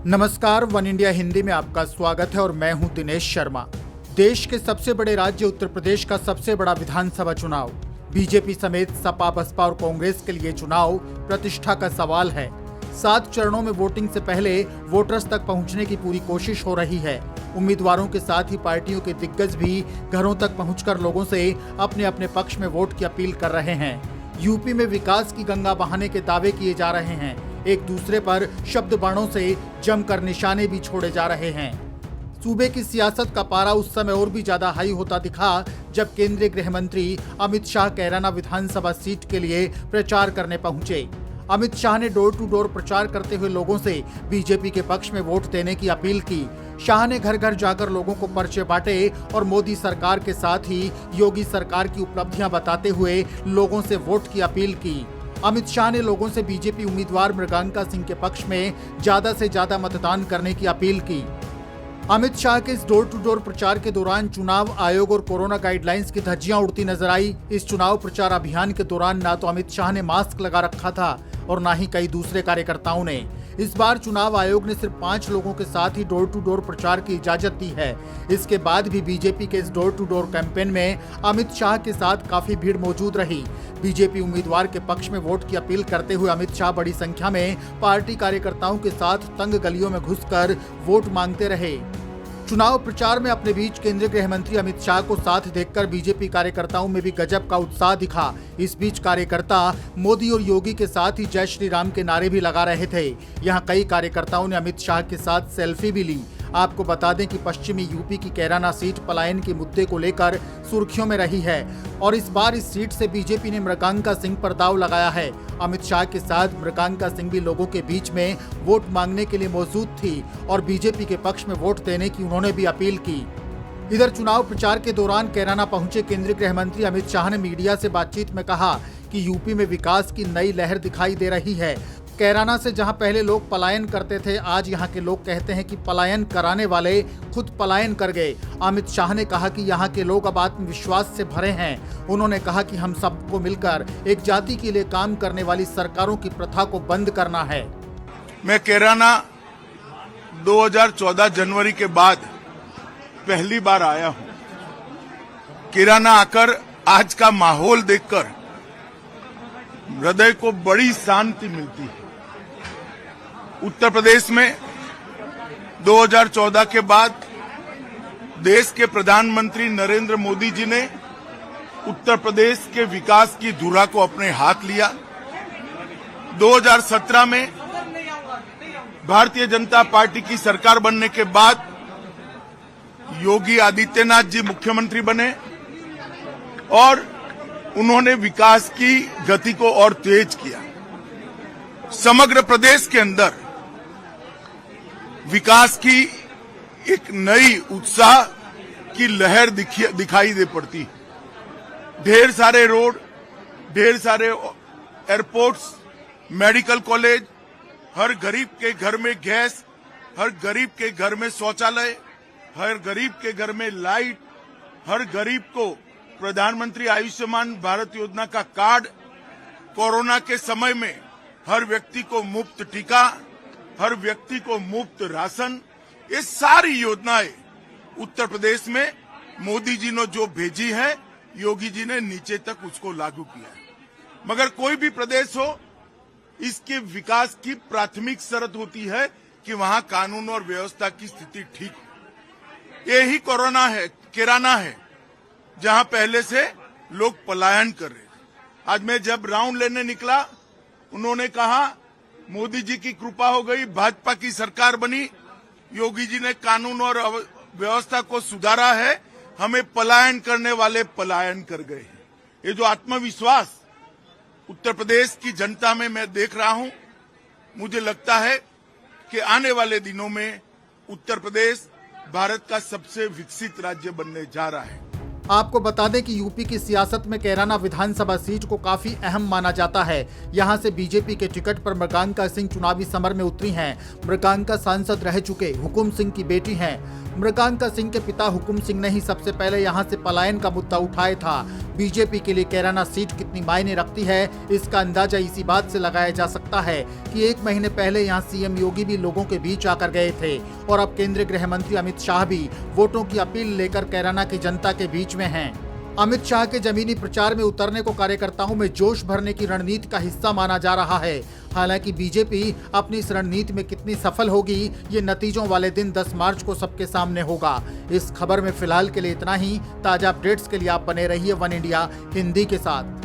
नमस्कार, one India Hindi में आपका स्वागत है और मैं हूं दिनेश शर्मा। देश के सबसे बड़े राज्य उत्तर प्रदेश का सबसे बड़ा विधानसभा चुनाव, बीजेपी समेत सपा, बसपा और कांग्रेस के लिए चुनाव प्रतिष्ठा का सवाल है। 7 चरणों में वोटिंग से पहले वोटर्स तक पहुंचने की पूरी कोशिश हो रही है। उम्मीदवारों के साथ ही पार्टियों के दिग्गज भी घरों तक पहुंचकर लोगों से अपने अपने पक्ष में वोट की अपील कर रहे हैं। यूपी में विकास की गंगा बहाने के दावे किए जा रहे हैं। एक दूसरे पर शब्द बाणों से जमकर निशाने भी छोड़े जा रहे हैं। सूबे की सियासत का पारा उस समय और भी ज्यादा हाई होता दिखा जब केंद्रीय गृह मंत्री अमित शाह कैराना विधानसभा सीट के लिए प्रचार करने पहुंचे। अमित शाह ने डोर टू डोर प्रचार करते हुए लोगों से बीजेपी के पक्ष में वोट देने की अपील की। शाह ने घर घर जाकर लोगों को पर्चे बांटे और मोदी सरकार के साथ ही योगी सरकार की उपलब्धियां बताते हुए लोगों से वोट की अपील की। अमित शाह ने लोगों से बीजेपी उम्मीदवार मृगांका सिंह के पक्ष में ज्यादा से ज्यादा मतदान करने की अपील की। अमित शाह के इस डोर टू डोर प्रचार के दौरान चुनाव आयोग और कोरोना गाइडलाइंस की धज्जियां उड़ती नजर आई। इस चुनाव प्रचार अभियान के दौरान ना तो अमित शाह ने मास्क लगा रखा था और ना ही कई दूसरे कार्यकर्ताओं ने। इस बार चुनाव आयोग ने सिर्फ 5 लोगों के साथ ही डोर टू डोर प्रचार की इजाजत दी है। इसके बाद भी बीजेपी के इस डोर टू डोर कैंपेन में अमित शाह के साथ काफी भीड़ मौजूद रही। बीजेपी उम्मीदवार के पक्ष में वोट की अपील करते हुए अमित शाह बड़ी संख्या में पार्टी कार्यकर्ताओं के साथ तंग गलियों में घुसकर वोट मांगते रहे। चुनाव प्रचार में अपने बीच केंद्रीय गृह मंत्री अमित शाह को साथ देखकर बीजेपी कार्यकर्ताओं में भी गजब का उत्साह दिखा। इस बीच कार्यकर्ता मोदी और योगी के साथ ही जय श्री राम के नारे भी लगा रहे थे। यहां कई कार्यकर्ताओं ने अमित शाह के साथ सेल्फी भी ली। आपको बता दें कि पश्चिमी यूपी की कैराना सीट पलायन के मुद्दे को लेकर सुर्खियों में रही है और इस बार इस सीट से बीजेपी ने मृगांका सिंह पर दांव लगाया है। अमित शाह के साथ मृगांका सिंह भी लोगों के बीच में वोट मांगने के लिए मौजूद थी और बीजेपी के पक्ष में वोट देने की उन्होंने भी अपील की। इधर चुनाव प्रचार के दौरान कैराना पहुंचे केंद्रीय गृह मंत्री अमित शाह ने मीडिया से बातचीत में कहा कि यूपी में विकास की नई लहर दिखाई दे रही है। कैराना से जहां पहले लोग पलायन करते थे, आज यहां के लोग कहते हैं कि पलायन कराने वाले खुद पलायन कर गए। अमित शाह ने कहा कि यहां के लोग अब आत्मविश्वास से भरे हैं। उन्होंने कहा कि हम सबको मिलकर एक जाति के लिए काम करने वाली सरकारों की प्रथा को बंद करना है। मैं कैराना 2014 जनवरी के बाद पहली बार आया हूं। कैराना आकर आज का माहौल देखकर हृदय को बड़ी शांति मिलती है। उत्तर प्रदेश में 2014 के बाद देश के प्रधानमंत्री नरेंद्र मोदी जी ने उत्तर प्रदेश के विकास की धुरा को अपने हाथ लिया। 2017 में भारतीय जनता पार्टी की सरकार बनने के बाद योगी आदित्यनाथ जी मुख्यमंत्री बने और उन्होंने विकास की गति को और तेज किया। समग्र प्रदेश के अंदर विकास की एक नई उत्साह की लहर दिखाई दे पड़ती। ढेर सारे रोड, ढेर सारे एयरपोर्ट्स, मेडिकल कॉलेज, हर गरीब के घर में गैस, हर गरीब के घर में शौचालय, हर गरीब के घर में लाइट, हर गरीब को प्रधानमंत्री आयुष्मान भारत योजना का कार्ड, कोरोना के समय में हर व्यक्ति को मुफ्त टीका, हर व्यक्ति को मुफ्त राशन, ये सारी योजनाएं उत्तर प्रदेश में मोदी जी ने जो भेजी है, योगी जी ने नीचे तक उसको लागू किया है। मगर कोई भी प्रदेश हो, इसके विकास की प्राथमिक शर्त होती है कि वहां कानून और व्यवस्था की स्थिति ठीक हो। यही कोरोना है, कैराना है, जहां पहले से लोग पलायन कर रहे थे। आज मैं जब राउंड लेने निकला, उन्होंने कहा मोदी जी की कृपा हो गई, भाजपा की सरकार बनी, योगी जी ने कानून और व्यवस्था को सुधारा है, हमें पलायन करने वाले पलायन कर गए। ये जो आत्मविश्वास उत्तर प्रदेश की जनता में मैं देख रहा हूं, मुझे लगता है कि आने वाले दिनों में उत्तर प्रदेश भारत का सबसे विकसित राज्य बनने जा रहा है। आपको बता दें कि यूपी की सियासत में कैराना विधानसभा सीट को काफी अहम माना जाता है। यहां से बीजेपी के टिकट पर मृगांका सिंह चुनावी समर में उतरी हैं। मृगांका सांसद रह चुके हुकुम सिंह की बेटी हैं। मृगांका सिंह के पिता हुकुम सिंह ने ही सबसे पहले यहां से पलायन का मुद्दा उठाया था। बीजेपी के लिए कैराना सीट कितनी मायने रखती है, इसका अंदाजा इसी बात से लगाया जा सकता है कि 1 महीने पहले यहां सीएम योगी भी लोगों के बीच आकर गए थे और अब केंद्रीय गृह मंत्री अमित शाह भी वोटों की अपील लेकर कैराना की जनता के बीच में हैं। अमित शाह के जमीनी प्रचार में उतरने को कार्यकर्ताओं में जोश भरने की रणनीति का हिस्सा माना जा रहा है। हालांकि बीजेपी अपनी इस रणनीति में कितनी सफल होगी, ये नतीजों वाले दिन 10 मार्च को सबके सामने होगा। इस खबर में फिलहाल के लिए इतना ही। ताजा अपडेट्स के लिए आप बने रहिए वन इंडिया हिंदी के साथ।